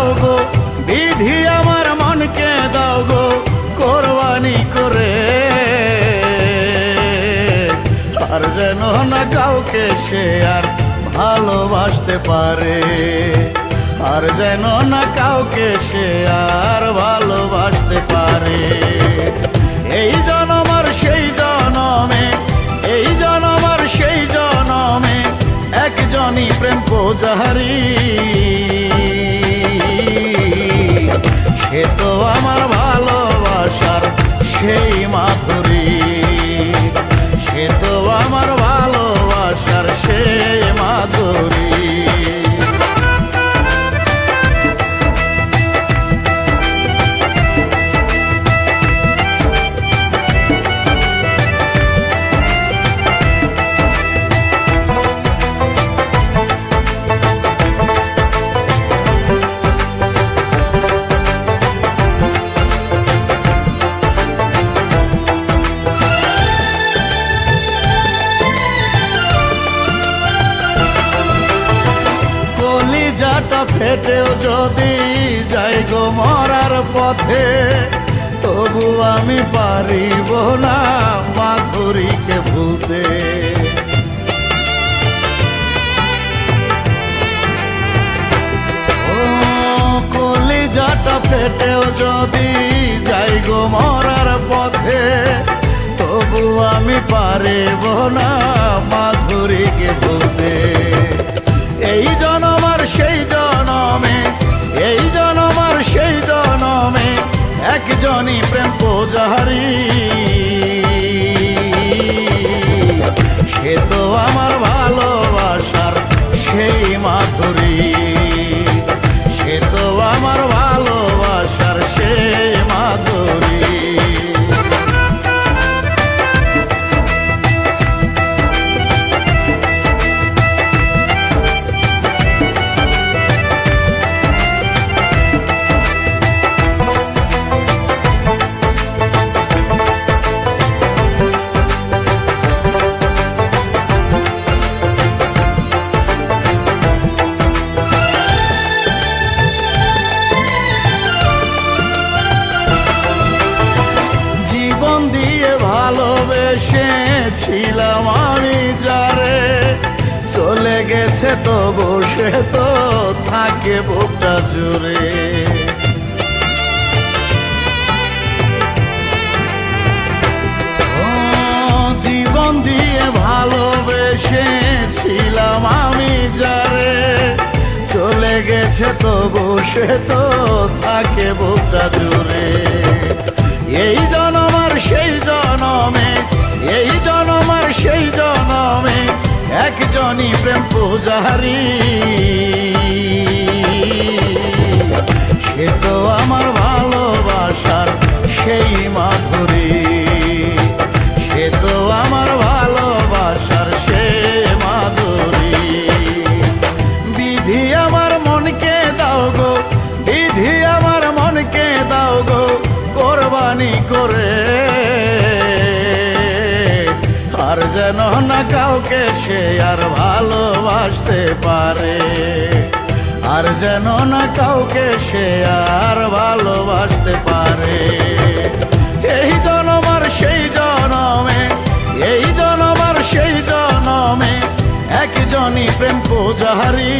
দাও গো, বিধি আমার মনকে দাও গো কোরবানি করে। আর যেন না কাউকে সে আর ভালোবাসতে পারে, আর যেন না কাউকে সে আর ভালোবাসতে পারে। এই জনম আর সেই জনমে, এই জনম আর সেই জনমে একজনই প্রেম পূজারি। সে তো আমার ভালোবাসার সেই মাধুরী, সে তো আমার ভালোবাসার সেই মাধুরী। কলিজাটা ফেটেও যদি যাই গো মরার পথে, তবু আমি পারিব না মাধুরীকে ভুলতে। ও কলিজাটা ফেটেও যদি যাই গো মরার পথে, তবু আমি পারিব না মাধুরীকে ভুলতে। এই জনম আর সেই জনমে, এই জনম আর সেই জনমে একজনই প্রেম পূজারি। সে তো আমার ভালোবাসার সেই মাধুরী, সে তো আমার ভালোবাসার সেই মাধুরী। ভালোবেসেছিলাম আমি যারে, চলে গেছে তো বসে তো থাকে বুকটা জুড়ে। জীবন দিয়ে ভালোবেসেছিলাম আমি যারে, চলে গেছে তো বসে তো থাকে বুকটা জুড়ে। এই জনম আর সেই জনমে, এই জনম আর সেই জনমে একজনই প্রেম পূজারি। সে তো আমার ভালোবাসার সেই মাধুরী, সে তো আমার ভালোবাসার সেই মাধুরী। বিধি আমার মনকে দাও গো, বিধি আমার মনকে দাও গো কোরবানি করে। আর যেন না কাউকে সে আর ভালোবাসতে পারে, আর যেন না কাউকে সে আর ভালোবাসতে পারে। এই জনম আর সেই জনমে, এই জনম আর সেই জনমে একজনই প্রেম পূজারি।